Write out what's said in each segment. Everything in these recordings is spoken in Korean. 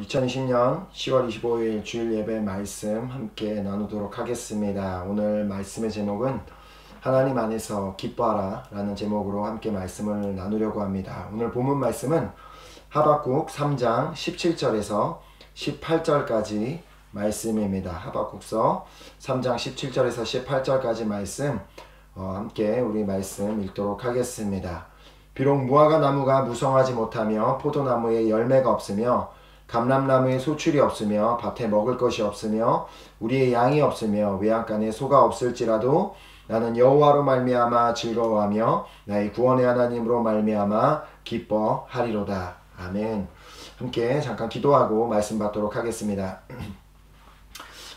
2020년 10월 25일 주일 예배 말씀 함께 나누도록 하겠습니다. 오늘 말씀의 제목은 하나님 안에서 기뻐하라 라는 제목으로 함께 말씀을 나누려고 합니다. 오늘 본문 말씀은 하박국 3장 17절에서 18절까지 말씀입니다. 하박국서 3장 17절에서 18절까지 말씀 함께 우리 말씀 읽도록 하겠습니다. 비록 무화과 나무가 무성하지 못하며 포도나무에 열매가 없으며 감람나무에 소출이 없으며 밭에 먹을 것이 없으며 우리의 양이 없으며 외양간에 소가 없을지라도 나는 여호와로 말미암아 즐거워하며 나의 구원의 하나님으로 말미암아 기뻐하리로다. 아멘. 함께 잠깐 기도하고 말씀 받도록 하겠습니다.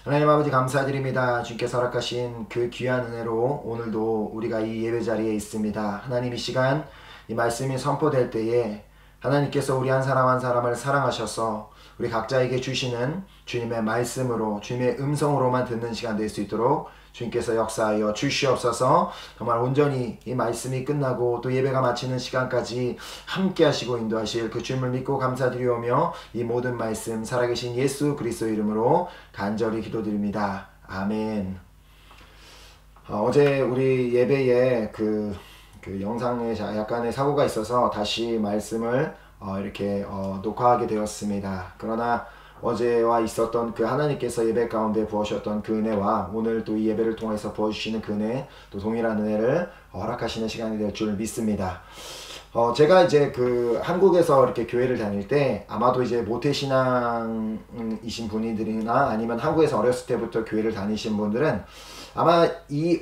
하나님 아버지 감사드립니다. 주께서 허락하신 그 귀한 은혜로 오늘도 우리가 이 예배 자리에 있습니다. 하나님 이 시간 이 말씀이 선포될 때에 하나님께서 우리 한 사람 한 사람을 사랑하셔서 우리 각자에게 주시는 주님의 말씀으로 주님의 음성으로만 듣는 시간 될 수 있도록 주님께서 역사하여 주시옵소서. 정말 온전히 이 말씀이 끝나고 또 예배가 마치는 시간까지 함께 하시고 인도하실 그 주님을 믿고 감사드리오며 이 모든 말씀 살아계신 예수 그리스도 이름으로 간절히 기도드립니다. 아멘. 어제 우리 예배에 그 영상에 약간의 사고가 있어서 다시 말씀을 이렇게 녹화하게 되었습니다. 그러나 어제와 있었던 그 하나님께서 예배 가운데 부어주셨던 그 은혜와 오늘 또 이 예배를 통해서 부어주시는 그 은혜, 또 동일한 은혜를 허락하시는 시간이 될 줄 믿습니다. 제가 이제 그 한국에서 이렇게 교회를 다닐 때 아마도 이제 모태신앙이신 분들이나 아니면 한국에서 어렸을 때부터 교회를 다니신 분들은 아마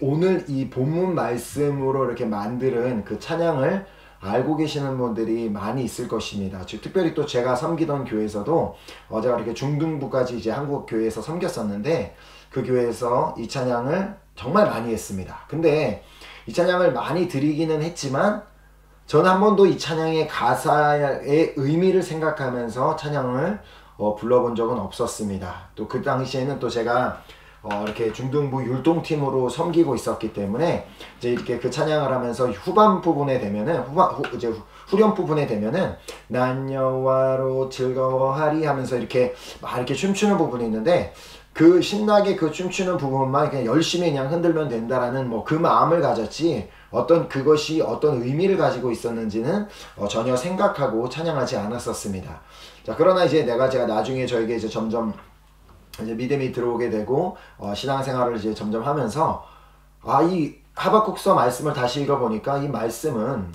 오늘 이 본문 말씀으로 이렇게 만드는 그 찬양을 알고 계시는 분들이 많이 있을 것입니다. 특별히 또 제가 섬기던 교회에서도 제가 이렇게 중등부까지 이제 한국 교회에서 섬겼었는데 그 교회에서 이 찬양을 정말 많이 했습니다. 근데 이 찬양을 많이 드리기는 했지만 저는 한 번도 이 찬양의 가사의 의미를 생각하면서 찬양을 불러본 적은 없었습니다. 또 그 당시에는 또 제가 이렇게 중등부 율동팀으로 섬기고 있었기 때문에 이제 이렇게 그 찬양을 하면서 후반 부분에 되면은 이제 후렴 부분에 되면은 난 여호와로 즐거워하리 하면서 이렇게 막 이렇게 춤추는 부분이 있는데 그 신나게 그 춤추는 부분만 그냥 열심히 그냥 흔들면 된다라는 그 마음을 가졌지 그것이 어떤 의미를 가지고 있었는지는 전혀 생각하고 찬양하지 않았었습니다. 자, 그러나 제가 나중에 저에게 이제 점점 이제 믿음이 들어오게 되고 신앙생활을 이제 점점 하면서 이 하박국서 말씀을 다시 읽어보니까 이 말씀은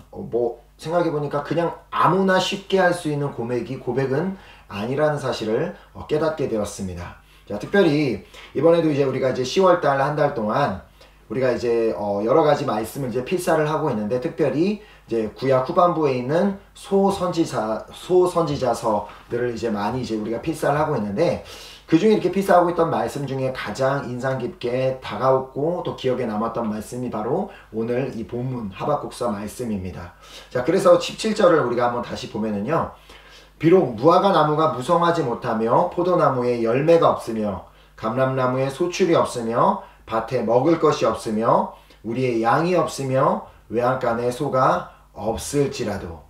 생각해보니까 그냥 아무나 쉽게 할 수 있는 고백은 아니라는 사실을 깨닫게 되었습니다. 자, 특별히 이번에도 이제 우리가 이제 10월달 한 달 동안 우리가 이제 여러 가지 말씀을 이제 필사를 하고 있는데 특별히 이제 구약 후반부에 있는 소선지자서들을 이제 많이 이제 우리가 필사를 하고 있는데 그 중에 이렇게 필사하고 있던 말씀 중에 가장 인상 깊게 다가왔고 또 기억에 남았던 말씀이 바로 오늘 이 본문 하박국서 말씀입니다. 자, 그래서 17절을 우리가 한번 다시 보면은요. 비록 무화과 나무가 무성하지 못하며 포도나무에 열매가 없으며 감람나무에 소출이 없으며 밭에 먹을 것이 없으며 우리의 양이 없으며 외양간에 소가 없을지라도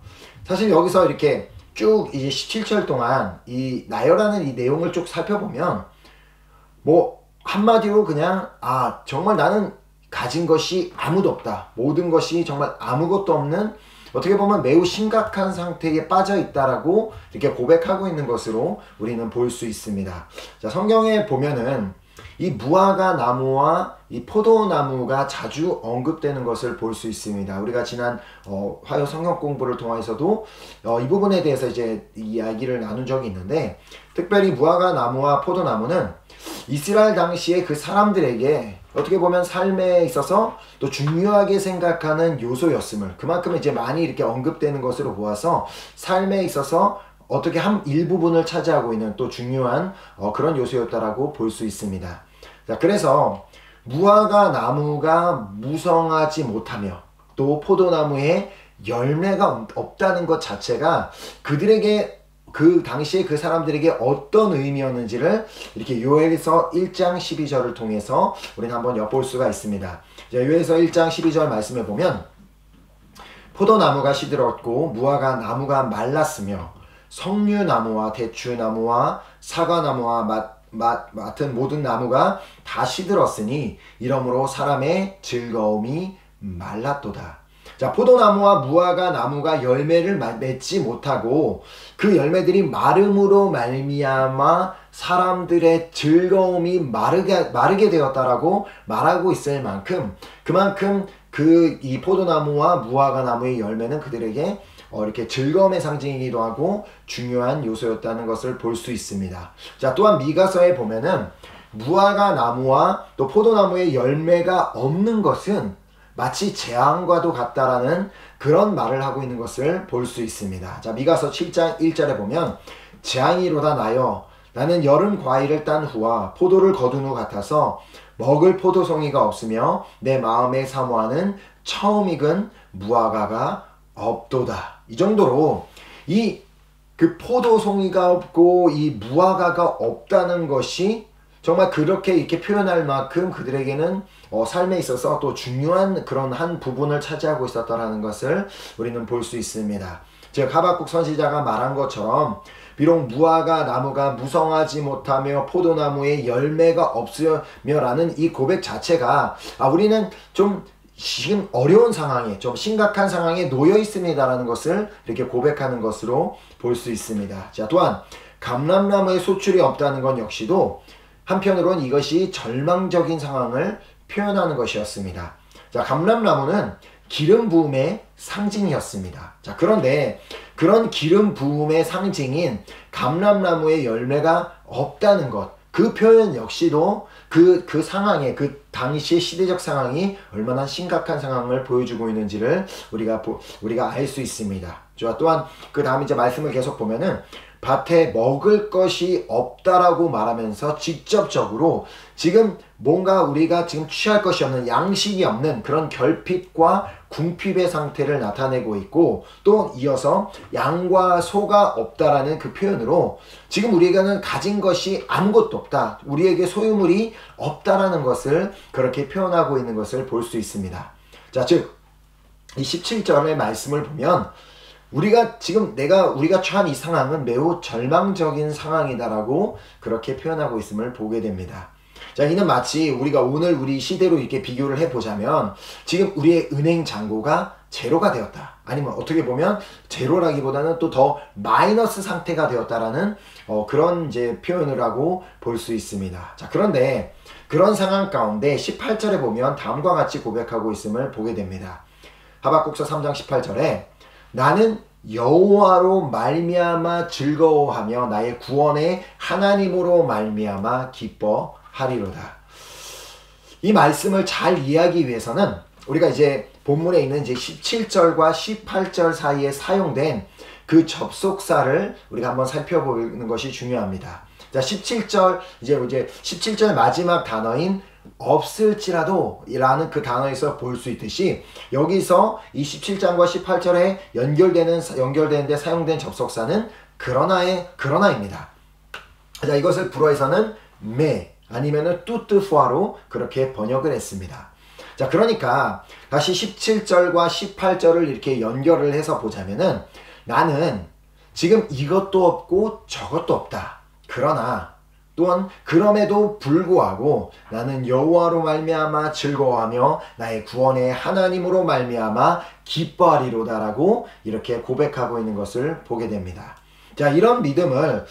사실 여기서 이렇게 쭉 이제 17절 동안 이 나열하는 이 내용을 쭉 살펴보면 한마디로 그냥 정말 나는 가진 것이 아무도 없다. 모든 것이 정말 아무것도 없는 어떻게 보면 매우 심각한 상태에 빠져 있다라고 이렇게 고백하고 있는 것으로 우리는 볼 수 있습니다. 자, 성경에 보면은 이 무화과 나무와 이 포도나무가 자주 언급되는 것을 볼 수 있습니다. 우리가 지난 화요 성경 공부를 통해서도 이 부분에 대해서 이제 이야기를 나눈 적이 있는데 특별히 무화과 나무와 포도나무는 이스라엘 당시에 그 사람들에게 어떻게 보면 삶에 있어서 또 중요하게 생각하는 요소였음을 그만큼 이제 많이 이렇게 언급되는 것으로 보아서 삶에 있어서 어떻게 일부분을 차지하고 있는 또 중요한 그런 요소였다라고 볼 수 있습니다. 자, 그래서 무화과 나무가 무성하지 못하며 또 포도나무에 열매가 없다는 것 자체가 그들에게 그 당시에 그 사람들에게 어떤 의미였는지를 이렇게 요엘서 1장 12절을 통해서 우리는 한번 엿볼 수가 있습니다. 자, 요엘서 1장 12절 말씀에 보면 포도나무가 시들었고 무화과 나무가 말랐으며 석류나무와 대추나무와 사과나무와 맡은 모든 나무가 다 시들었으니 이러므로 사람의 즐거움이 말랐도다. 자, 포도나무와 무화과 나무가 열매를 맺지 못하고 그 열매들이 마름으로 말미암아 사람들의 즐거움이 마르게 되었다라고 말하고 있을 만큼 그만큼 이 포도나무와 무화과 나무의 열매는 그들에게 이렇게 즐거움의 상징이기도 하고 중요한 요소였다는 것을 볼 수 있습니다. 자, 또한 미가서에 보면은 무화과 나무와 또 포도나무의 열매가 없는 것은 마치 재앙과도 같다라는 그런 말을 하고 있는 것을 볼 수 있습니다. 자, 미가서 7장 1절에 보면 재앙이로다 나여 나는 여름 과일을 딴 후와 포도를 거둔 후 같아서 먹을 포도송이가 없으며 내 마음에 사모하는 처음 익은 무화과가 없도다. 이 정도로 그 포도송이가 없고 이 무화과가 없다는 것이 정말 그렇게 이렇게 표현할 만큼 그들에게는 삶에 있어서 또 중요한 그런 한 부분을 차지하고 있었다는 것을 우리는 볼 수 있습니다. 즉 하박국 선지자가 말한 것처럼 비록 무화과 나무가 무성하지 못하며 포도나무에 열매가 없으며라는 이 고백 자체가 우리는 좀 지금 어려운 상황에 좀 심각한 상황에 놓여 있습니다라는 것을 이렇게 고백하는 것으로 볼 수 있습니다. 자, 또한 감람나무에 소출이 없다는 건 역시도 한편으론 이것이 절망적인 상황을 표현하는 것이었습니다. 자, 감람나무는 기름 부음의 상징이었습니다. 자, 그런데 그런 기름 부음의 상징인 감람나무의 열매가 없다는 것, 그 표현 역시도 그 상황에, 그 당시의 시대적 상황이 얼마나 심각한 상황을 보여주고 있는지를 우리가 알 수 있습니다. 또한 그 다음 이제 말씀을 계속 보면은 밭에 먹을 것이 없다라고 말하면서 직접적으로 지금 뭔가 우리가 지금 취할 것이 없는 양식이 없는 그런 결핍과 궁핍의 상태를 나타내고 있고 또 이어서 양과 소가 없다라는 그 표현으로 지금 우리가는 가진 것이 아무것도 없다. 우리에게 소유물이 없다라는 것을 그렇게 표현하고 있는 것을 볼 수 있습니다. 자, 즉 이 17절의 말씀을 보면 우리가 처한 이 상황은 매우 절망적인 상황이다라고 그렇게 표현하고 있음을 보게 됩니다. 자, 이는 마치 우리가 오늘 우리 시대로 이렇게 비교를 해보자면 지금 우리의 은행 잔고가 제로가 되었다. 아니면 어떻게 보면 제로라기보다는 또 더 마이너스 상태가 되었다라는 그런 이제 표현을 하고 볼 수 있습니다. 자, 그런데 그런 상황 가운데 18절에 보면 다음과 같이 고백하고 있음을 보게 됩니다. 하박국서 3장 18절에 나는 여호와로 말미암아 즐거워하며 나의 구원의 하나님으로 말미암아 기뻐하리로다. 이 말씀을 잘 이해하기 위해서는 우리가 이제 본문에 있는 이제 17절과 18절 사이에 사용된 그 접속사를 우리가 한번 살펴보는 것이 중요합니다. 자, 17절 이제 17절 마지막 단어인 없을지라도 라는 그 단어에서 볼 수 있듯이 여기서 이 17장과 18절에 연결되는데 사용된 접속사는 그러나입니다. 자, 이것을 불어에서는 아니면은 뚜뜨푸아로 그렇게 번역을 했습니다. 자, 그러니까 다시 17절과 18절을 이렇게 연결을 해서 보자면은 나는 지금 이것도 없고 저것도 없다. 그러나 또한 그럼에도 불구하고 나는 여호와로 말미암아 즐거워하며 나의 구원의 하나님으로 말미암아 기뻐하리로다라고 이렇게 고백하고 있는 것을 보게 됩니다. 자, 이런 믿음을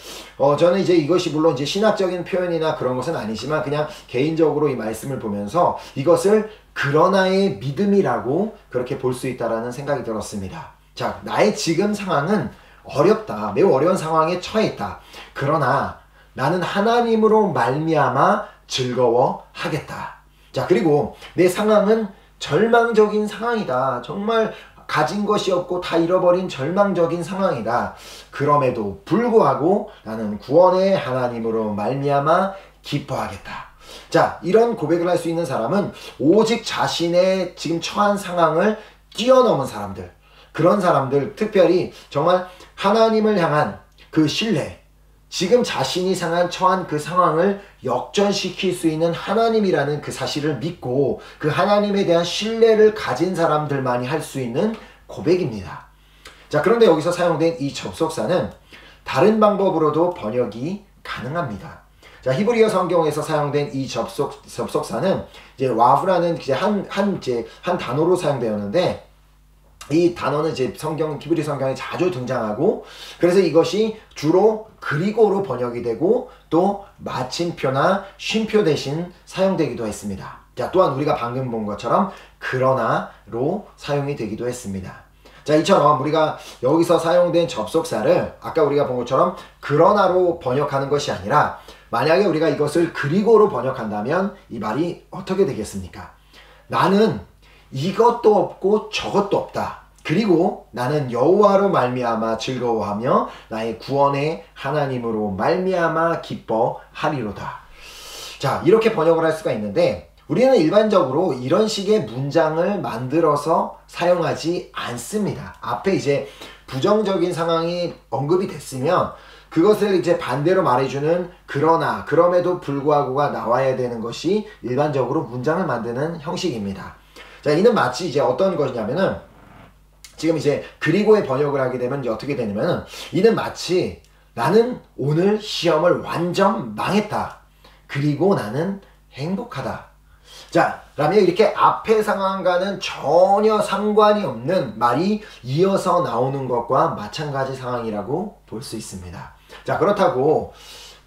저는 이제 이것이 물론 이제 신학적인 표현이나 그런 것은 아니지만 그냥 개인적으로 이 말씀을 보면서 이것을 그러나의 믿음이라고 그렇게 볼 수 있다라는 생각이 들었습니다. 자, 나의 지금 상황은 어렵다. 매우 어려운 상황에 처해 있다. 그러나 나는 하나님으로 말미암아 즐거워하겠다. 자, 그리고 내 상황은 절망적인 상황이다. 정말 가진 것이 없고 다 잃어버린 절망적인 상황이다. 그럼에도 불구하고 나는 구원의 하나님으로 말미암아 기뻐하겠다. 자, 이런 고백을 할 수 있는 사람은 오직 자신의 지금 처한 상황을 뛰어넘은 사람들, 그런 사람들, 특별히 정말 하나님을 향한 그 신뢰, 지금 자신이 처한 그 상황을 역전시킬 수 있는 하나님이라는 그 사실을 믿고 그 하나님에 대한 신뢰를 가진 사람들만이 할 수 있는 고백입니다. 자, 그런데 여기서 사용된 이 접속사는 다른 방법으로도 번역이 가능합니다. 자, 히브리어 성경에서 사용된 이 접속사는 이제 와브라는 이제 한 단어로 사용되었는데, 이 단어는 이제 히브리 성경에 자주 등장하고, 그래서 이것이 주로 그리고로 번역이 되고 또 마침표나 쉼표 대신 사용되기도 했습니다. 자, 또한 우리가 방금 본 것처럼 그러나로 사용이 되기도 했습니다. 자, 이처럼 우리가 여기서 사용된 접속사를 아까 우리가 본 것처럼 그러나로 번역하는 것이 아니라, 만약에 우리가 이것을 그리고로 번역한다면 이 말이 어떻게 되겠습니까? 나는 이것도 없고 저것도 없다. 그리고 나는 여호와로 말미암아 즐거워하며 나의 구원의 하나님으로 말미암아 기뻐하리로다. 자, 이렇게 번역을 할 수가 있는데, 우리는 일반적으로 이런 식의 문장을 만들어서 사용하지 않습니다. 앞에 이제 부정적인 상황이 언급이 됐으면 그것을 이제 반대로 말해주는 그러나, 그럼에도 불구하고가 나와야 되는 것이 일반적으로 문장을 만드는 형식입니다. 자, 이는 마치 이제 어떤 것이냐면은, 지금 이제 그리고의 번역을 하게 되면 이제 어떻게 되냐면은, 이는 마치 나는 오늘 시험을 완전 망했다. 그리고 나는 행복하다. 자, 라면 이렇게 앞의 상황과는 전혀 상관이 없는 말이 이어서 나오는 것과 마찬가지 상황이라고 볼 수 있습니다. 자, 그렇다고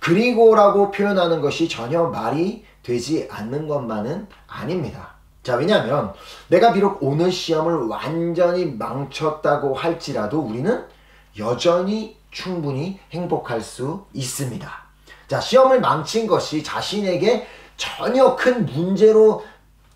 그리고라고 표현하는 것이 전혀 말이 되지 않는 것만은 아닙니다. 자, 왜냐하면 내가 비록 오늘 시험을 완전히 망쳤다고 할지라도 우리는 여전히 충분히 행복할 수 있습니다. 자, 시험을 망친 것이 자신에게 전혀 큰 문제로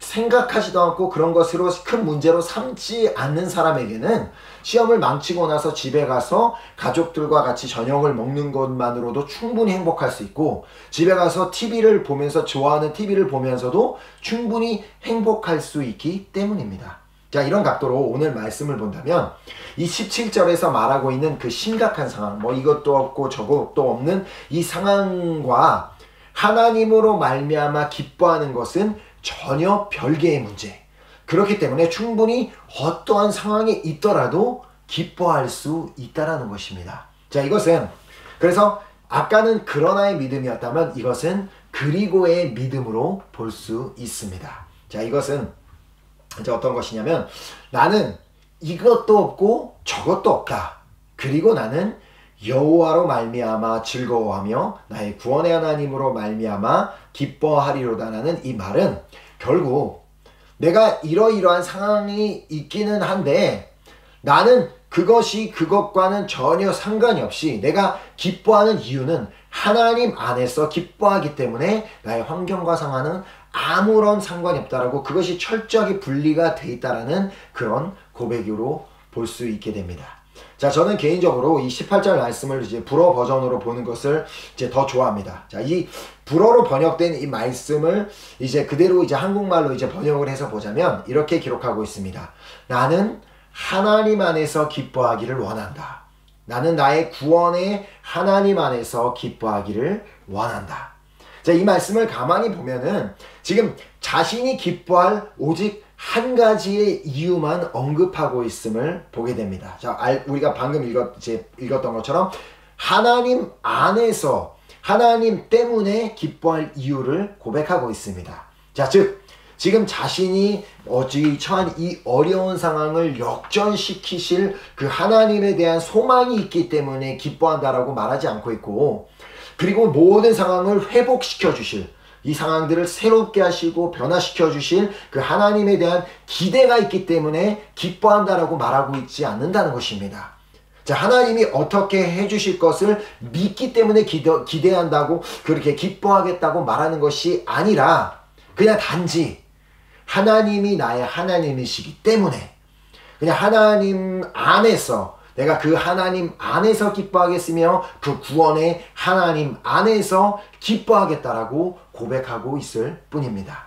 생각하지도 않고 그런 것으로 큰 문제로 삼지 않는 사람에게는 시험을 망치고 나서 집에 가서 가족들과 같이 저녁을 먹는 것만으로도 충분히 행복할 수 있고, 집에 가서 TV를 보면서 좋아하는 TV를 보면서도 충분히 행복할 수 있기 때문입니다. 자, 이런 각도로 오늘 말씀을 본다면 이 17절에서 말하고 있는 그 심각한 상황, 뭐 이것도 없고 저것도 없는 이 상황과 하나님으로 말미암아 기뻐하는 것은 전혀 별개의 문제. 그렇기 때문에 충분히 어떠한 상황이 있더라도 기뻐할 수 있다라는 것입니다. 자, 이것은 그래서 아까는 그러나의 믿음이었다면 이것은 그리고의 믿음으로 볼 수 있습니다. 자, 이것은 이제 어떤 것이냐면, 나는 이것도 없고 저것도 없다. 그리고 나는 여호와로 말미암아 즐거워하며 나의 구원의 하나님으로 말미암아 기뻐하리로다라는 이 말은 결국 내가 이러이러한 상황이 있기는 한데 나는 그것이 그것과는 전혀 상관이 없이 내가 기뻐하는 이유는 하나님 안에서 기뻐하기 때문에 나의 환경과 상황은 아무런 상관이 없다라고, 그것이 철저하게 분리가 돼 있다라는 그런 고백으로 볼 수 있게 됩니다. 자, 저는 개인적으로 이 18절 말씀을 이제 불어 버전으로 보는 것을 이제 더 좋아합니다. 자, 이 불어로 번역된 이 말씀을 이제 그대로 이제 한국말로 이제 번역을 해서 보자면 이렇게 기록하고 있습니다. 나는 하나님 안에서 기뻐하기를 원한다. 나는 나의 구원의 하나님 안에서 기뻐하기를 원한다. 자, 이 말씀을 가만히 보면은 지금 자신이 기뻐할 오직 한 가지의 이유만 언급하고 있음을 보게 됩니다. 자, 우리가 방금 읽었던 것처럼 하나님 안에서 하나님 때문에 기뻐할 이유를 고백하고 있습니다. 자, 즉 지금 자신이 처한 이 어려운 상황을 역전시키실 그 하나님에 대한 소망이 있기 때문에 기뻐한다라고 말하지 않고 있고, 그리고 모든 상황을 회복시켜 주실, 이 상황들을 새롭게 하시고 변화시켜 주실 그 하나님에 대한 기대가 있기 때문에 기뻐한다라고 말하고 있지 않는다는 것입니다. 자, 하나님이 어떻게 해주실 것을 믿기 때문에 기대한다고 그렇게 기뻐하겠다고 말하는 것이 아니라 그냥 단지 하나님이 나의 하나님이시기 때문에 그냥 하나님 안에서 내가 그 하나님 안에서 기뻐하겠으며 그 구원의 하나님 안에서 기뻐하겠다라고 고백하고 있을 뿐입니다.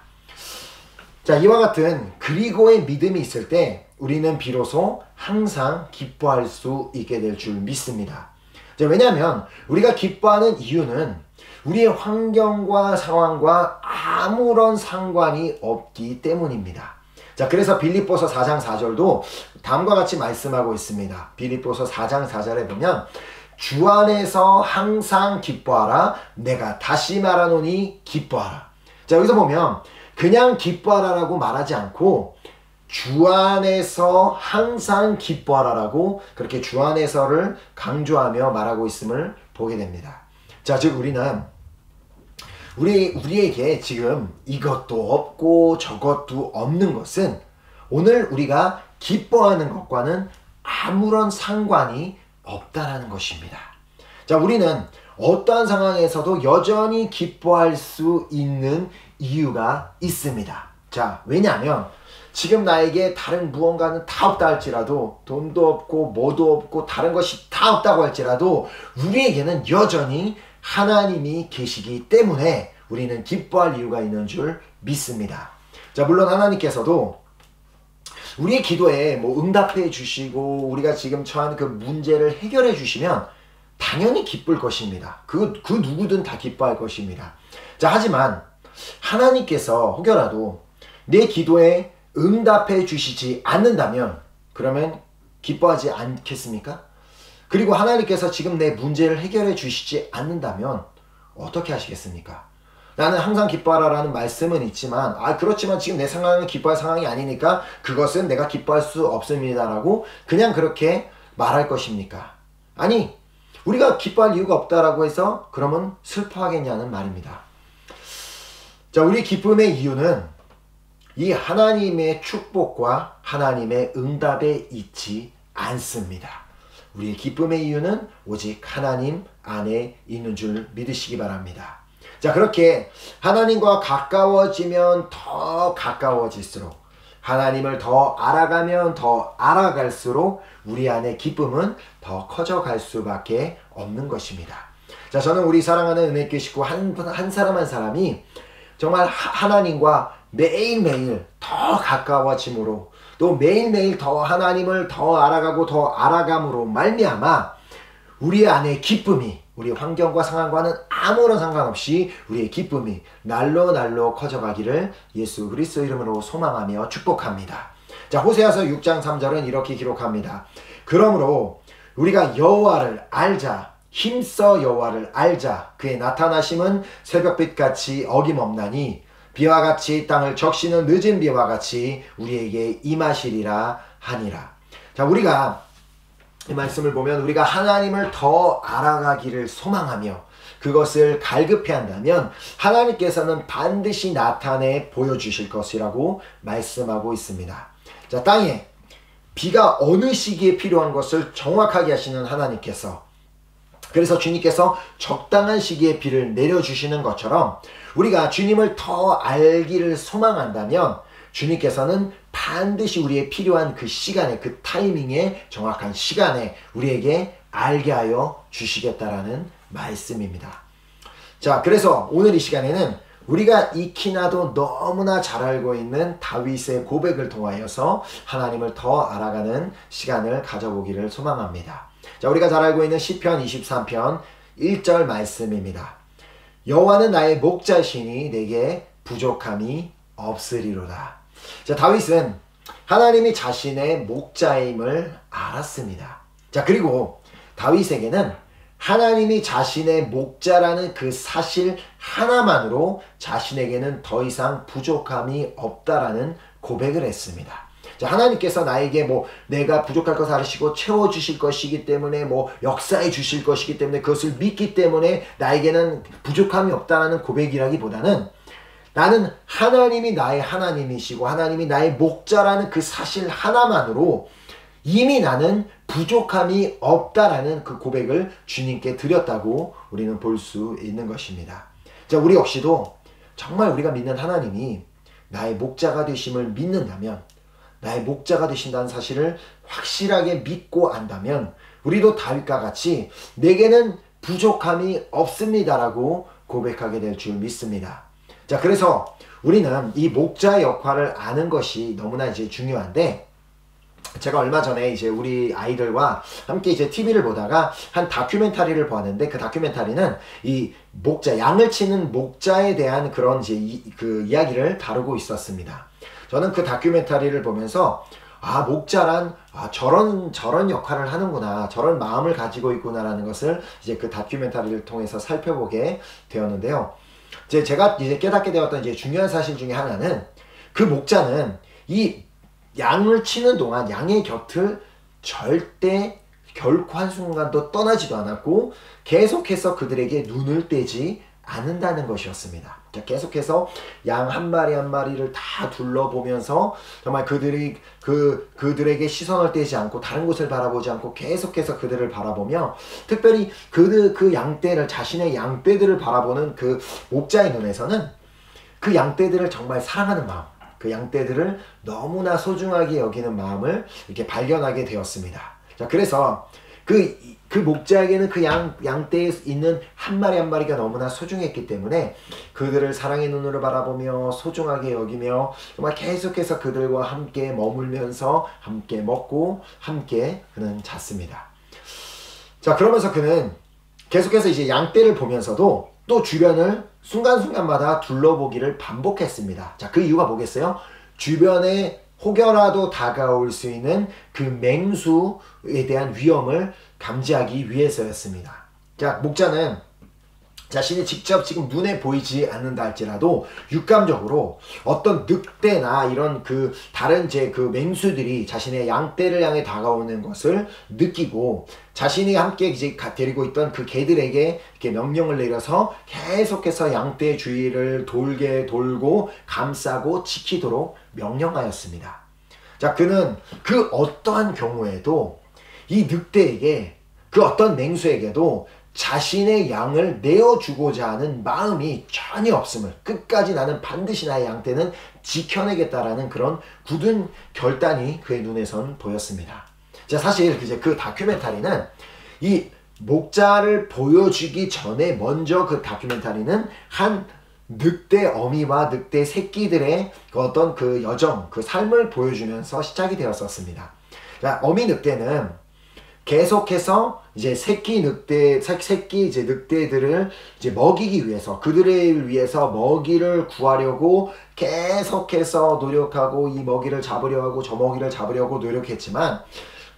자, 이와 같은 그리고의 믿음이 있을 때 우리는 비로소 항상 기뻐할 수 있게 될 줄 믿습니다. 자, 왜냐하면 우리가 기뻐하는 이유는 우리의 환경과 상황과 아무런 상관이 없기 때문입니다. 자, 그래서 빌립보서 4장 4절도 다음과 같이 말씀하고 있습니다. 빌립보서 4장 4절에 보면 주 안에서 항상 기뻐하라. 내가 다시 말하노니 기뻐하라. 자, 여기서 보면 그냥 기뻐하라라고 말하지 않고 주 안에서 항상 기뻐하라라고 그렇게 주 안에서를 강조하며 말하고 있음을 보게 됩니다. 자, 즉 우리에게 지금 이것도 없고 저것도 없는 것은 오늘 우리가 기뻐하는 것과는 아무런 상관이 없다라는 것입니다. 자, 우리는 어떠한 상황에서도 여전히 기뻐할 수 있는 이유가 있습니다. 자, 왜냐하면 지금 나에게 다른 무언가는 다 없다 할지라도 돈도 없고 뭐도 없고 다른 것이 다 없다고 할지라도 우리에게는 여전히 하나님이 계시기 때문에 우리는 기뻐할 이유가 있는 줄 믿습니다. 자, 물론 하나님께서도 우리의 기도에 응답해 주시고 우리가 지금 처한 그 문제를 해결해 주시면 당연히 기쁠 것입니다. 그 누구든 다 기뻐할 것입니다. 자, 하지만 하나님께서 혹여라도 내 기도에 응답해 주시지 않는다면 그러면 기뻐하지 않겠습니까? 그리고 하나님께서 지금 내 문제를 해결해 주시지 않는다면 어떻게 하시겠습니까? 나는 항상 기뻐하라라는 말씀은 있지만 그렇지만 지금 내 상황은 기뻐할 상황이 아니니까 그것은 내가 기뻐할 수 없습니다라고 그냥 그렇게 말할 것입니까? 아니, 우리가 기뻐할 이유가 없다라고 해서 그러면 슬퍼하겠냐는 말입니다. 자, 우리 기쁨의 이유는 이 하나님의 축복과 하나님의 응답에 있지 않습니다. 우리의 기쁨의 이유는 오직 하나님 안에 있는 줄 믿으시기 바랍니다. 자, 그렇게 하나님과 가까워지면 더 가까워질수록 하나님을 더 알아가면 더 알아갈수록 우리 안에 기쁨은 더 커져갈 수밖에 없는 것입니다. 자, 저는 우리 사랑하는 은혜교회 식구 한 사람 한 사람이 정말 하나님과 매일매일 더 가까워짐으로 또 매일매일 더 하나님을 더 알아가고 더 알아감으로 말미암아 우리 안에 기쁨이 우리 환경과 상황과는 아무런 상관없이 우리의 기쁨이 날로 커져가기를 예수 그리스도 이름으로 소망하며 축복합니다. 자, 호세아서 6장 3절은 이렇게 기록합니다. 그러므로 우리가 여호와를 알자. 힘써 여호와를 알자. 그의 나타나심은 새벽빛같이 어김없나니 비와 같이 땅을 적시는 늦은 비와 같이 우리에게 임하시리라 하니라. 자, 우리가 이 말씀을 보면 우리가 하나님을 더 알아가기를 소망하며 그것을 갈급해 한다면 하나님께서는 반드시 나타내 보여주실 것이라고 말씀하고 있습니다. 자, 땅에 비가 어느 시기에 필요한 것을 정확하게 하시는 하나님께서 그래서 주님께서 적당한 시기에 비를 내려주시는 것처럼 우리가 주님을 더 알기를 소망한다면 주님께서는 반드시 우리의 필요한 그 시간에 그 타이밍에 정확한 시간에 우리에게 알게 하여 주시겠다라는 말씀입니다. 자, 그래서 오늘 이 시간에는 우리가 익히나도 너무나 잘 알고 있는 다윗의 고백을 통하여서 하나님을 더 알아가는 시간을 가져보기를 소망합니다. 자, 우리가 잘 알고 있는 시편 23편 1절 말씀입니다. 여호와는 나의 목자시니 내게 부족함이 없으리로다. 자, 다윗은 하나님이 자신의 목자임을 알았습니다. 자, 그리고 다윗에게는 하나님이 자신의 목자라는 그 사실 하나만으로 자신에게는 더 이상 부족함이 없다라는 고백을 했습니다. 자, 하나님께서 나에게 내가 부족할 것을 아시고 채워주실 것이기 때문에 역사해 주실 것이기 때문에 그것을 믿기 때문에 나에게는 부족함이 없다라는 고백이라기보다는 나는 하나님이 나의 하나님이시고 하나님이 나의 목자라는 그 사실 하나만으로 이미 나는 부족함이 없다라는 그 고백을 주님께 드렸다고 우리는 볼 수 있는 것입니다. 자, 우리 역시도 정말 우리가 믿는 하나님이 나의 목자가 되심을 믿는다면 나의 목자가 되신다는 사실을 확실하게 믿고 안다면 우리도 다윗과 같이 내게는 부족함이 없습니다라고 고백하게 될 줄 믿습니다. 자, 그래서 우리는 이 목자 역할을 아는 것이 너무나 중요한데 제가 얼마 전에 우리 아이들과 함께 TV를 보다가 한 다큐멘터리를 보았는데 그 다큐멘터리는 이 목자, 양을 치는 목자에 대한 그런 그 이야기를 다루고 있었습니다. 저는 그 다큐멘터리를 보면서 목자란 저런 역할을 하는구나, 저런 마음을 가지고 있구나라는 것을 이제 그 다큐멘터리를 통해서 살펴보게 되었는데요. 제가 이제 깨닫게 되었던 이제 중요한 사실 중에 하나는, 그 목자는 이 양을 치는 동안 양의 곁을 절대 결코 한순간도 떠나지도 않았고 계속해서 그들에게 눈을 떼지 않는다는 것이었습니다. 계속해서 양 한 마리 한 마리를 다 둘러보면서 정말 그들에게 시선을 떼지 않고 다른 곳을 바라보지 않고 계속해서 그들을 바라보며, 특별히 그 양떼를, 자신의 양떼들을 바라보는 그 목자의 눈에서는 그 양떼들을 정말 사랑하는 마음, 그 양떼들을 너무나 소중하게 여기는 마음을 이렇게 발견하게 되었습니다. 자, 그래서 그 목자에게는 그 양떼에 있는 한 마리 한 마리가 너무나 소중했기 때문에 그들을 사랑의 눈으로 바라보며 소중하게 여기며 정말 계속해서 그들과 함께 머물면서 함께 먹고 함께 그는 잤습니다. 자, 그러면서 그는 계속해서 이제 양떼를 보면서도 또 주변을 순간순간마다 둘러보기를 반복했습니다. 자, 그 이유가 뭐겠어요? 주변에 혹여라도 다가올 수 있는 그 맹수에 대한 위험을 감지하기 위해서였습니다. 자, 목자는 자신이 직접 지금 눈에 보이지 않는다 할지라도 육감적으로 어떤 늑대나 이런 그 다른 그 맹수들이 자신의 양떼를 향해 다가오는 것을 느끼고 자신이 함께 이제 데리고 있던 그 개들에게 이렇게 명령을 내려서 계속해서 양떼 주위를 돌고 감싸고 지키도록 명령하였습니다. 자, 그는 그 어떠한 경우에도 이 늑대에게, 그 어떤 맹수에게도 자신의 양을 내어주고자 하는 마음이 전혀 없음을, 끝까지 나는 반드시 나의 양떼는 지켜내겠다라는 그런 굳은 결단이 그의 눈에선 보였습니다. 자, 사실 이제 그 다큐멘터리는 이 목자를 보여주기 전에 먼저 그 다큐멘터리는 한 늑대 어미와 늑대 새끼들의 어떤 그 여정, 그 삶을 보여주면서 시작이 되었었습니다. 자, 어미 늑대는 계속해서 이제 새끼 늑대들을 이제 먹이기 위해서, 그들을 위해서 먹이를 구하려고 계속해서 노력하고 이 먹이를 잡으려 하고 저 먹이를 잡으려고 노력했지만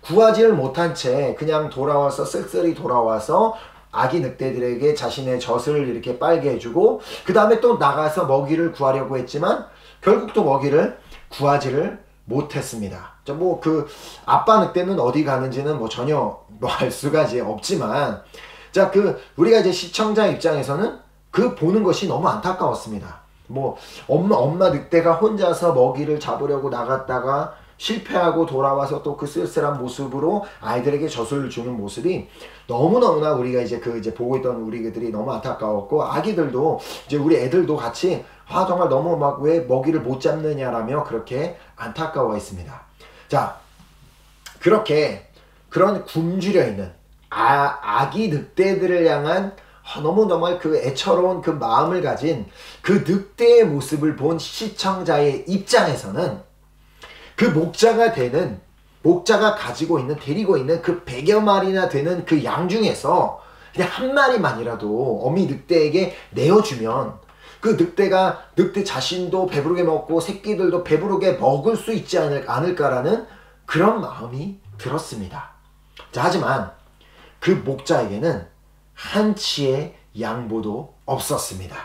구하지를 못한 채 그냥 쓸쓸히 돌아와서 아기 늑대들에게 자신의 젖을 이렇게 빨게 해주고 그 다음에 또 나가서 먹이를 구하려고 했지만 결국 또 먹이를 구하지를 못했습니다. 그 아빠 늑대는 어디 가는지는 전혀 알 수가 이제 없지만, 자, 우리가 이제 시청자 입장에서는 보는 것이 너무 안타까웠습니다. 엄마 늑대가 혼자서 먹이를 잡으려고 나갔다가 실패하고 돌아와서 또 그 쓸쓸한 모습으로 아이들에게 젖을 주는 모습이 너무너무나 우리가 이제 보고 있던 우리들이 너무 안타까웠고, 아기들도 이제 우리 애들도 같이 정말 너무 왜 먹이를 못 잡느냐라며 그렇게 안타까워 했습니다. 자, 그렇게 그런 굶주려 있는 아기 늑대들을 향한 너무 정말 그 애처로운 그 마음을 가진 그 늑대의 모습을 본 시청자의 입장에서는 그 목자가 데리고 있는 그 100여 마리나 되는 그 양 중에서 그냥 한 마리만이라도 어미 늑대에게 내어주면 그 늑대 자신도 배부르게 먹고 새끼들도 배부르게 먹을 수 있지 않을까라는 그런 마음이 들었습니다. 자, 하지만 그 목자에게는 한치의 양보도 없었습니다.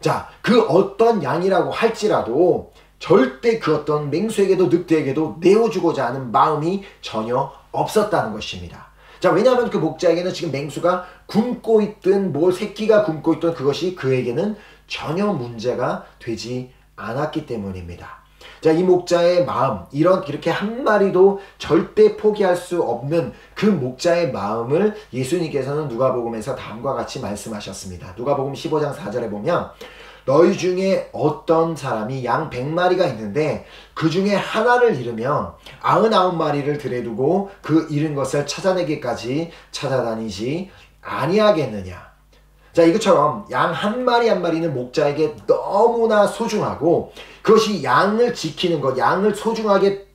자, 그 어떤 양이라고 할지라도 절대 그 어떤 맹수에게도 늑대에게도 내어주고자 하는 마음이 전혀 없었다는 것입니다. 자, 왜냐하면 그 목자에게는 지금 맹수가 굶고 있든 새끼가 굶고 있든 그것이 그에게는 전혀 문제가 되지 않았기 때문입니다. 자, 이 목자의 마음, 이렇게 한 마리도 절대 포기할 수 없는 그 목자의 마음을 예수님께서는 누가복음에서 다음과 같이 말씀하셨습니다. 누가복음 15장 4절에 보면 너희 중에 어떤 사람이 양 100마리가 있는데 그 중에 하나를 잃으면 99마리를 들여두고 그 잃은 것을 찾아내기까지 찾아다니지 아니하겠느냐. 자, 이것처럼 양 한 마리 한 마리는 목자에게 너무나 소중하고 그것이 양을 지키는 것, 양을 소중하게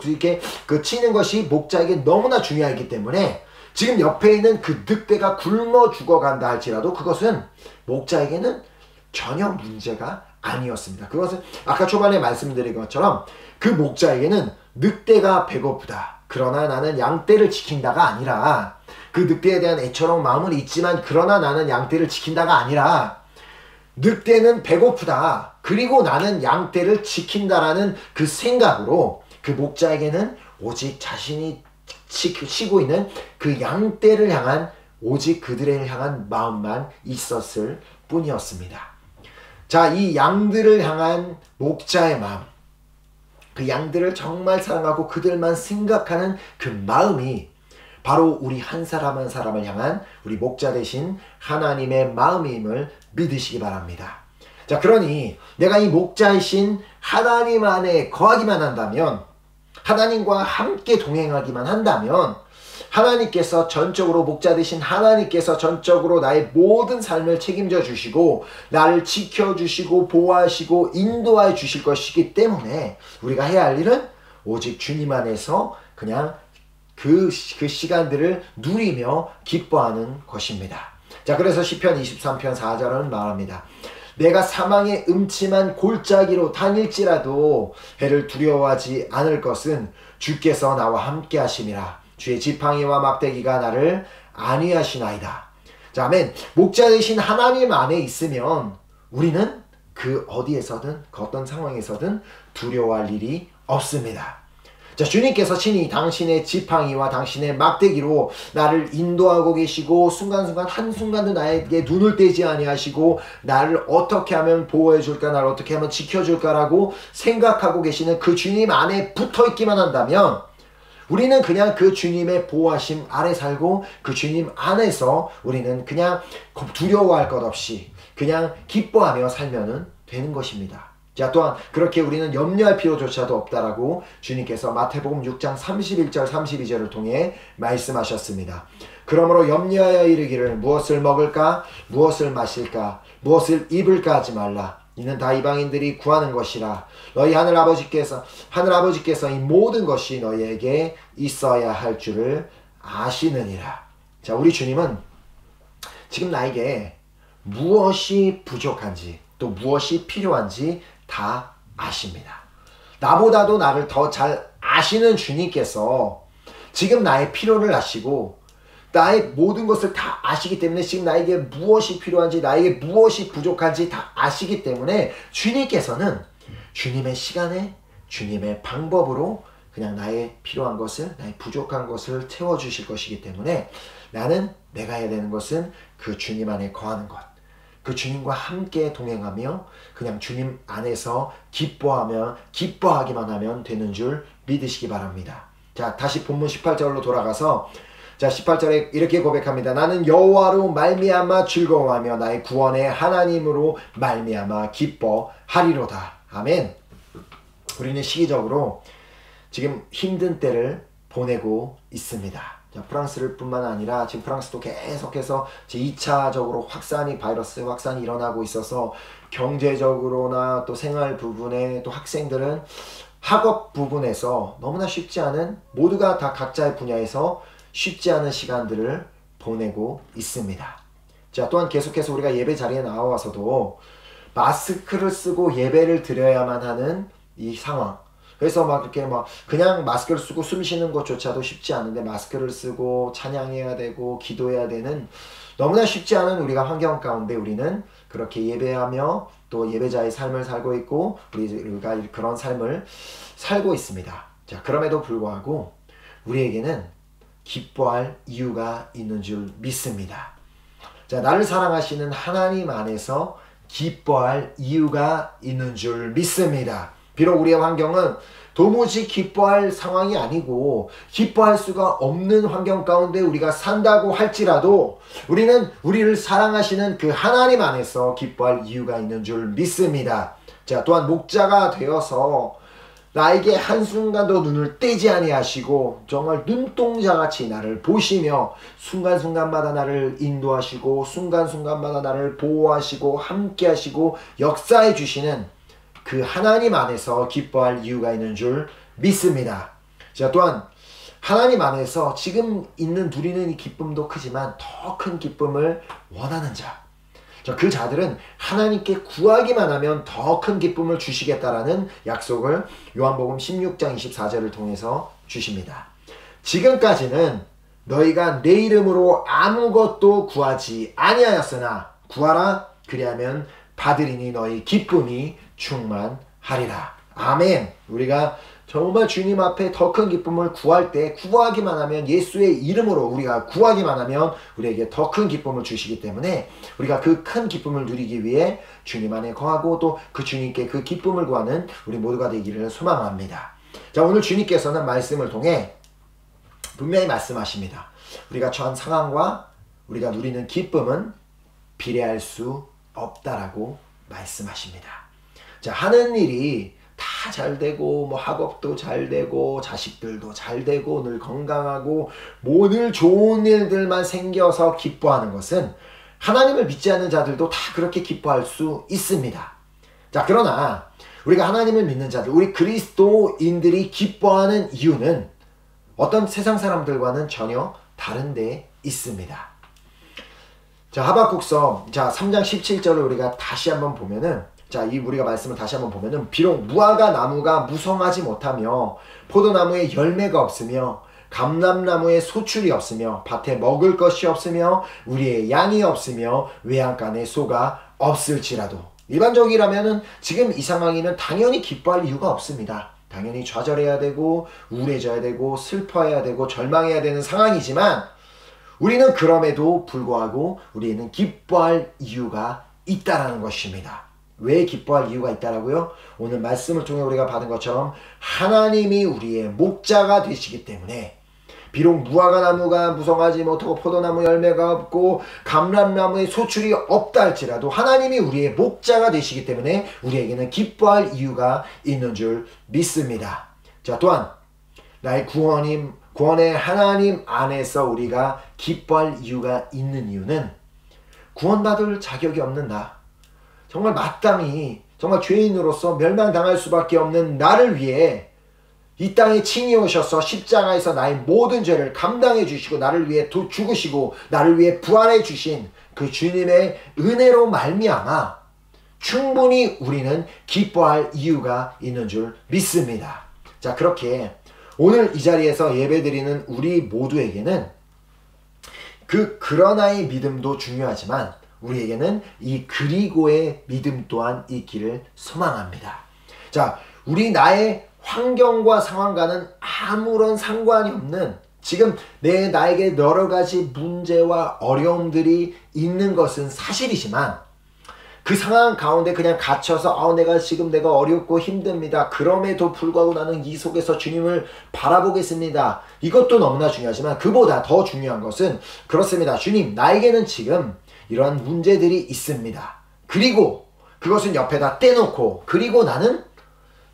이렇게 치는 것이 목자에게 너무나 중요하기 때문에 지금 옆에 있는 그 늑대가 굶어 죽어간다 할지라도 그것은 목자에게는 전혀 문제가 아니었습니다. 그것은 아까 초반에 말씀드린 것처럼 그 목자에게는 늑대가 배고프다, 그러나 나는 양떼를 지킨다가 아니라, 그 늑대에 대한 애처로운 마음은 있지만 그러나 나는 양떼를 지킨다가 아니라, 늑대는 배고프다, 그리고 나는 양떼를 지킨다라는 그 생각으로 그 목자에게는 오직 자신이 쉬고 있는 그 양떼를 향한, 오직 그들을 향한 마음만 있었을 뿐이었습니다. 자, 이 양들을 향한 목자의 마음, 그 양들을 정말 사랑하고 그들만 생각하는 그 마음이 바로 우리 한 사람 한 사람을 향한 우리 목자 되신 하나님의 마음임을 믿으시기 바랍니다. 자, 그러니 내가 이 목자이신 하나님 안에 거하기만 한다면, 하나님과 함께 동행하기만 한다면, 하나님께서 전적으로, 목자 되신 하나님께서 전적으로 나의 모든 삶을 책임져 주시고 나를 지켜주시고 보호하시고 인도해 주실 것이기 때문에 우리가 해야 할 일은 오직 주님 안에서 그냥 그 시간들을 누리며 기뻐하는 것입니다. 자, 그래서 시편 23편 4절은 말합니다. 내가 사망의 음침한 골짜기로 다닐지라도 해를 두려워하지 않을 것은 주께서 나와 함께 하심이라. 주의 지팡이와 막대기가 나를 안위하시나이다. 자, 아멘. 목자 되신 하나님 안에 있으면 우리는 그 어디에서든, 그 어떤 상황에서든 두려워할 일이 없습니다. 자, 주님께서 친히 당신의 지팡이와 당신의 막대기로 나를 인도하고 계시고 순간순간 한순간도 나에게 눈을 떼지 아니하시고 나를 어떻게 하면 보호해 줄까, 나를 어떻게 하면 지켜줄까라고 생각하고 계시는 그 주님 안에 붙어있기만 한다면 우리는 그냥 그 주님의 보호하심 아래 살고 그 주님 안에서 우리는 그냥 두려워할 것 없이 그냥 기뻐하며 살면 되는 것입니다. 자, 또한 그렇게 우리는 염려할 필요조차도 없다라고 주님께서 마태복음 6장 31절 32절을 통해 말씀하셨습니다. 그러므로 염려하여 이르기를 무엇을 먹을까, 무엇을 마실까, 무엇을 입을까 하지 말라. 이는 다 이방인들이 구하는 것이라. 너희 하늘아버지께서 이 모든 것이 너희에게 있어야 할 줄을 아시느니라. 자, 우리 주님은 지금 나에게 무엇이 부족한지 또 무엇이 필요한지 다 아십니다. 나보다도 나를 더 잘 아시는 주님께서 지금 나의 필요를 아시고 나의 모든 것을 다 아시기 때문에 지금 나에게 무엇이 필요한지, 나에게 무엇이 부족한지 다 아시기 때문에 주님께서는 주님의 시간에, 주님의 방법으로 그냥 나의 필요한 것을, 나의 부족한 것을 채워주실 것이기 때문에 나는 내가 해야 되는 것은 그 주님 안에 거하는 것, 그 주님과 함께 동행하며 그냥 주님 안에서 기뻐하기만 하면 되는 줄 믿으시기 바랍니다. 자, 다시 본문 18절로 돌아가서, 자, 18절에 이렇게 고백합니다. 나는 여호와로 말미암아 즐거워하며 나의 구원의 하나님으로 말미암아 기뻐하리로다. 아멘. 우리는 시기적으로 지금 힘든 때를 보내고 있습니다. 자, 프랑스를 뿐만 아니라 지금 프랑스도 계속해서 제2차적으로 바이러스 확산이 일어나고 있어서 경제적으로나 또 생활 부분에 또 학생들은 학업 부분에서 너무나 쉽지 않은, 모두가 다 각자의 분야에서 쉽지 않은 시간들을 보내고 있습니다. 자, 또한 계속해서 우리가 예배 자리에 나와서도 마스크를 쓰고 예배를 드려야만 하는 이 상황. 그래서 이렇게 그냥 마스크를 쓰고 숨 쉬는 것조차도 쉽지 않은데 마스크를 쓰고 찬양해야 되고 기도해야 되는 너무나 쉽지 않은 우리가 환경 가운데 우리는 그렇게 예배하며 또 예배자의 삶을 살고 있고 우리가 그런 삶을 살고 있습니다. 자, 그럼에도 불구하고 우리에게는 기뻐할 이유가 있는 줄 믿습니다. 자, 나를 사랑하시는 하나님 안에서 기뻐할 이유가 있는 줄 믿습니다. 비록 우리의 환경은 도무지 기뻐할 상황이 아니고 기뻐할 수가 없는 환경 가운데 우리가 산다고 할지라도 우리는 우리를 사랑하시는 그 하나님 안에서 기뻐할 이유가 있는 줄 믿습니다. 자, 또한 목자가 되어서 나에게 한순간도 눈을 떼지 아니하시고 정말 눈동자같이 나를 보시며 순간순간마다 나를 인도하시고 순간순간마다 나를 보호하시고 함께하시고 역사해 주시는 그 하나님 안에서 기뻐할 이유가 있는 줄 믿습니다. 자, 또한 하나님 안에서 지금 누리는 이 기쁨도 크지만 더 큰 기쁨을 원하는 자, 그 자들은 하나님께 구하기만 하면 더 큰 기쁨을 주시겠다라는 약속을 요한복음 16장 24절을 통해서 주십니다. 지금까지는 너희가 내 이름으로 아무것도 구하지 아니하였으나 구하라 그리하면 받으리니 너희 기쁨이 충만하리라. 아멘. 우리가 정말 주님 앞에 더 큰 기쁨을 구할 때 구하기만 하면 예수의 이름으로 우리가 구하기만 하면 우리에게 더 큰 기쁨을 주시기 때문에 우리가 그 큰 기쁨을 누리기 위해 주님 안에 거하고 또 그 주님께 그 기쁨을 구하는 우리 모두가 되기를 소망합니다. 자, 오늘 주님께서는 말씀을 통해 분명히 말씀하십니다. 우리가 처한 상황과 우리가 누리는 기쁨은 비례할 수 없다라고 말씀하십니다. 자, 하는 일이 다 잘되고 뭐 학업도 잘되고 자식들도 잘되고 늘 건강하고 뭐 늘 좋은 일들만 생겨서 기뻐하는 것은 하나님을 믿지 않는 자들도 다 그렇게 기뻐할 수 있습니다. 자, 그러나 우리가 하나님을 믿는 자들, 우리 그리스도인들이 기뻐하는 이유는 어떤 세상 사람들과는 전혀 다른 데 있습니다. 자, 하박국서 3장 17절을 우리가 다시 한번 보면은, 자, 이 우리가 말씀을 다시 한번 보면은, 비록 무화과 나무가 무성하지 못하며 포도나무에 열매가 없으며 감람나무에 소출이 없으며 밭에 먹을 것이 없으며 우리의 양이 없으며 외양간에 소가 없을지라도, 일반적이라면은 지금 이 상황이면 당연히 기뻐할 이유가 없습니다. 당연히 좌절해야 되고 우울해져야 되고 슬퍼해야 되고 절망해야 되는 상황이지만 우리는 그럼에도 불구하고 우리는 기뻐할 이유가 있다라는 것입니다. 왜 기뻐할 이유가 있다라고요? 오늘 말씀을 통해 우리가 받은 것처럼 하나님이 우리의 목자가 되시기 때문에, 비록 무화과 나무가 무성하지 못하고 포도나무 열매가 없고 감람나무에 소출이 없다 할지라도 하나님이 우리의 목자가 되시기 때문에 우리에게는 기뻐할 이유가 있는 줄 믿습니다. 자, 또한 나의 구원의 하나님 안에서 우리가 기뻐할 이유가 있는 이유는 구원받을 자격이 없는 나, 정말 마땅히 정말 죄인으로서 멸망당할 수밖에 없는 나를 위해 이 땅에 친히 오셔서 십자가에서 나의 모든 죄를 감당해 주시고 나를 위해 죽으시고 나를 위해 부활해 주신 그 주님의 은혜로 말미암아 충분히 우리는 기뻐할 이유가 있는 줄 믿습니다. 자, 그렇게 오늘 이 자리에서 예배드리는 우리 모두에게는 그러나의 믿음도 중요하지만 우리에게는 이 그리고의 믿음 또한 있기를 소망합니다. 자, 나의 환경과 상황과는 아무런 상관이 없는, 지금 나에게 여러 가지 문제와 어려움들이 있는 것은 사실이지만 그 상황 가운데 그냥 갇혀서 내가 어렵고 힘듭니다. 그럼에도 불구하고 나는 이 속에서 주님을 바라보겠습니다. 이것도 너무나 중요하지만 그보다 더 중요한 것은, 그렇습니다. 주님, 나에게는 지금 이러한 문제들이 있습니다. 그리고 그것은 옆에다 떼놓고, 그리고 나는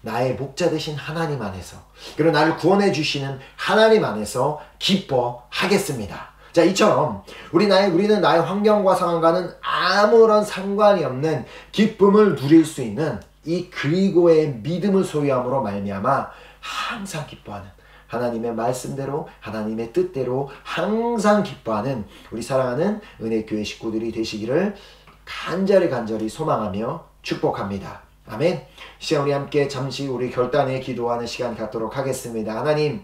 나의 목자 되신 하나님 안에서, 그리고 나를 구원해 주시는 하나님 안에서 기뻐하겠습니다. 자, 이처럼 우리는 나의 환경과 상황과는 아무런 상관이 없는 기쁨을 누릴 수 있는 이 그리고의 믿음을 소유함으로 말미암아 항상 기뻐하는, 하나님의 말씀대로 하나님의 뜻대로 항상 기뻐하는 우리 사랑하는 은혜교회 식구들이 되시기를 간절히 소망하며 축복합니다. 아멘. 시간 우리 함께 잠시 우리 결단에 기도하는 시간 갖도록 하겠습니다. 하나님,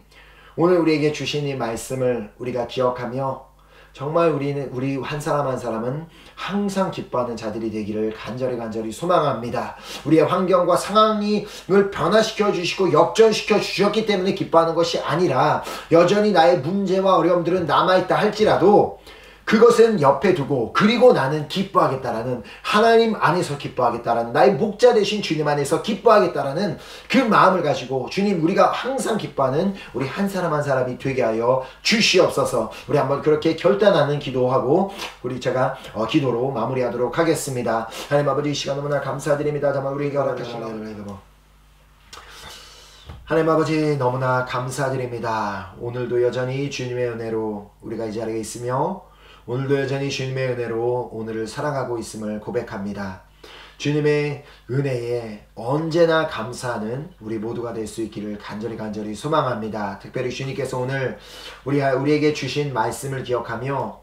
오늘 우리에게 주신 이 말씀을 우리가 기억하며 정말 우리 한 사람 한 사람은 항상 기뻐하는 자들이 되기를 간절히 소망합니다. 우리의 환경과 상황을 변화시켜 주시고 역전시켜 주셨기 때문에 기뻐하는 것이 아니라 여전히 나의 문제와 어려움들은 남아있다 할지라도 그것은 옆에 두고, 그리고 나는 기뻐하겠다라는, 하나님 안에서 기뻐하겠다라는, 나의 목자 되신 주님 안에서 기뻐하겠다라는 그 마음을 가지고 주님, 우리가 항상 기뻐하는 우리 한 사람 한 사람이 되게 하여 주시옵소서. 우리 한번 그렇게 결단하는 기도하고 제가 기도로 마무리하도록 하겠습니다. 하나님 아버지, 이 시간 너무나 감사드립니다. 정말 우리에게 허락하신 하나님 아버지, 너무나 감사드립니다. 오늘도 여전히 주님의 은혜로 우리가 이 자리에 있으며 오늘도 여전히 주님의 은혜로 오늘을 살아가고 있음을 고백합니다. 주님의 은혜에 언제나 감사하는 우리 모두가 될 수 있기를 간절히 소망합니다. 특별히 주님께서 오늘 우리에게 주신 말씀을 기억하며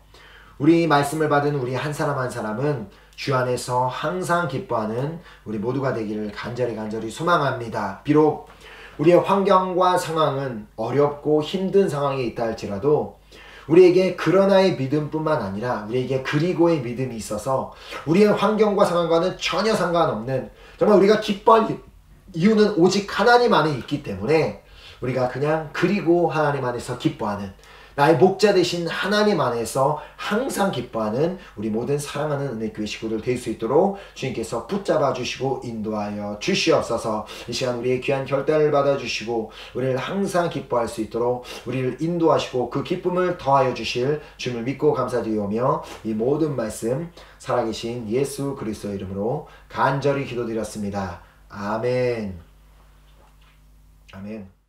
우리 말씀을 받은 우리 한 사람 한 사람은 주 안에서 항상 기뻐하는 우리 모두가 되기를 간절히 소망합니다. 비록 우리의 환경과 상황은 어렵고 힘든 상황에 있다 할지라도 우리에게 그러나의 믿음뿐만 아니라 우리에게 그리고의 믿음이 있어서 우리의 환경과 상황과는 전혀 상관없는, 정말 우리가 기뻐할 이유는 오직 하나님 안에 있기 때문에 우리가 그냥 그리고 하나님 안에서 기뻐하는, 나의 목자 되신 하나님 안에서 항상 기뻐하는 우리 모든 사랑하는 은혜교회 식구들 될 수 있도록 주님께서 붙잡아 주시고 인도하여 주시옵소서. 이 시간 우리의 귀한 결단을 받아주시고 우리를 항상 기뻐할 수 있도록 우리를 인도하시고 그 기쁨을 더하여 주실 주님을 믿고 감사드리오며 이 모든 말씀 살아계신 예수 그리스도의 이름으로 간절히 기도드렸습니다. 아멘. 아멘.